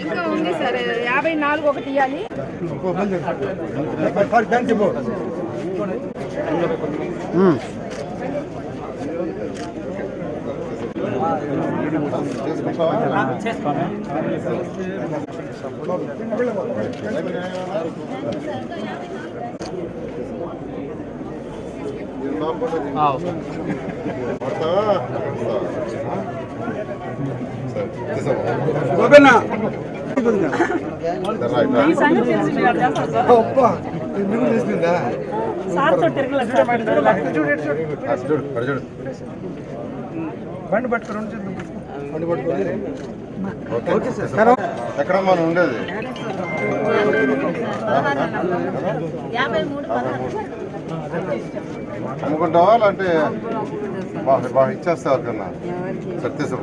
ఇంకా ఉంది సార్ 54 ఒకటి ఇవ్వాలి. బండి పట్టుకుని ఎక్కడ మనం ఉండేది అమ్ముకుంటావా అంటే బాగా ఇచ్చేస్తారు కన్నా సత్యసం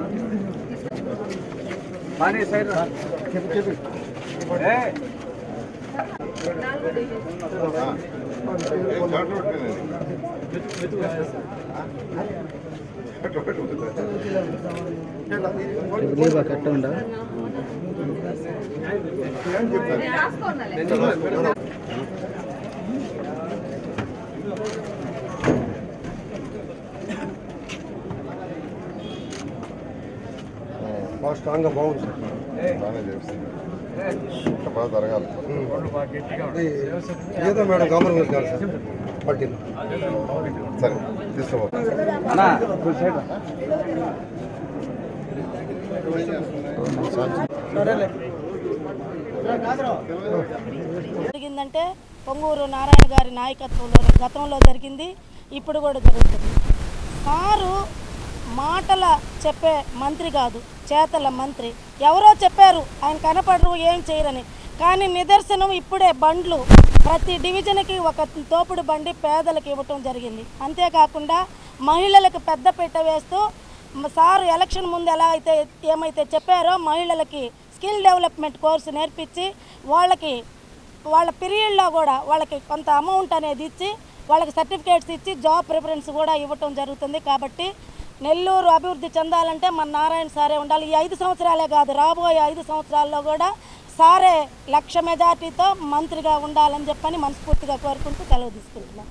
బాగా స్ట్రాంగ్గా బాగుంది సార్. బాగానే చేస్తుంది బాగా జరగాలి. ఏదో మేడం కాంప్రమైజ్ కాదు సార్ పట్టింది. సరే తీసుకో. జరిగిందంటే పొంగూరు నారాయణ గారి నాయకత్వంలో గతంలో జరిగింది, ఇప్పుడు కూడా జరుగుతుంది. సారు మాటల చెప్పే మంత్రి కాదు, చేతల మంత్రి. ఎవరో చెప్పారు ఆయన కనపడరు, ఏం చేయరని. కానీ నిదర్శనం ఇప్పుడే బండ్లు ప్రతి డివిజన్కి ఒక తోపుడు బండి పేదలకు ఇవ్వటం జరిగింది. అంతేకాకుండా మహిళలకు పెద్దపీట వేస్తూ సారు ఎలక్షన్ ముందు ఎలా అయితే ఏమైతే చెప్పారో మహిళలకి స్కిల్ డెవలప్మెంట్ కోర్సు నేర్పించి వాళ్ళ పీరియడ్లో కూడా వాళ్ళకి కొంత అమౌంట్ అనేది ఇచ్చి వాళ్ళకి సర్టిఫికేట్స్ ఇచ్చి జాబ్ ప్రిఫరెన్స్ కూడా ఇవ్వటం జరుగుతుంది. కాబట్టి నెల్లూరు అభివృద్ధి చెందాలంటే మన నారాయణ సారే ఉండాలి. ఈ 5 సంవత్సరాలే కాదు, రాబోయే 5 సంవత్సరాల్లో కూడా సారే 1,00,000 మెజార్టీతో మంత్రిగా ఉండాలని చెప్పని మనస్ఫూర్తిగా కోరుకుంటూ సెలవు తీసుకుంటున్నాం.